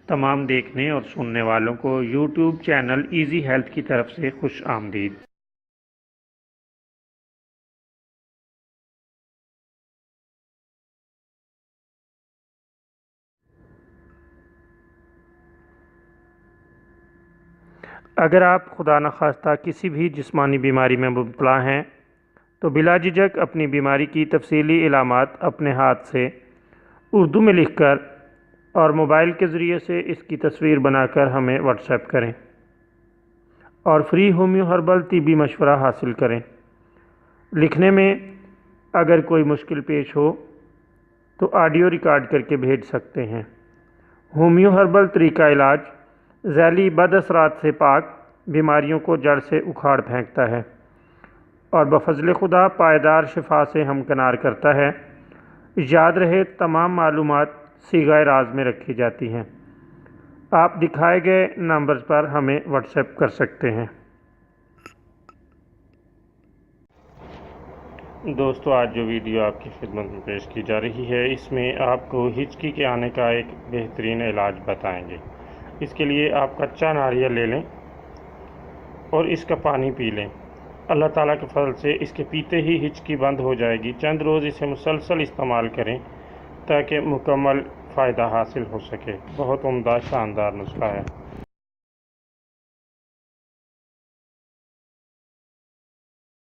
تمام دیکھنے اور سننے والوں کو یوٹیوب چینل ایزی ہیلتھ کی طرف سے خوش آمدید۔ اگر آپ خدا نخواستہ کسی بھی جسمانی بیماری میں مبتلا ہیں تو بلا جھجک اپنی بیماری کی تفصیلی علامات اپنے ہاتھ سے اردو میں لکھ کر اور موبائل کے ذریعے سے اس کی تصویر بنا کر ہمیں واٹس ایپ کریں اور فری ہومیو ہربل طبی مشورہ حاصل کریں۔ لکھنے میں اگر کوئی مشکل پیش ہو تو آڈیو ریکارڈ کر کے بھیج سکتے ہیں۔ ہومیو ہربل طریقہ علاج ذیلی بد اثرات سے پاک بیماریوں کو جڑ سے اکھاڑ پھینکتا ہے اور بفضل خدا پائیدار شفا سے ہمکنار کرتا ہے۔ یاد رہے تمام معلومات صیغہ راز میں رکھی جاتی ہیں۔ آپ دکھائے گئے نمبرز پر ہمیں واٹس ایپ کر سکتے ہیں۔ دوستو، آج جو ویڈیو آپ کی خدمت میں پیش کی جا رہی ہے اس میں آپ کو ہچکی کے آنے کا ایک بہترین علاج بتائیں گے۔ اس کے لیے آپ کچا ناریل لے لیں اور اس کا پانی پی لیں۔ اللہ تعالیٰ کے فضل سے اس کے پیتے ہی ہچکی بند ہو جائے گی۔ چند روز اسے مسلسل استعمال کریں تاکہ مکمل فائدہ حاصل ہو سکے۔ بہت عمدہ شاندار نسخہ ہے۔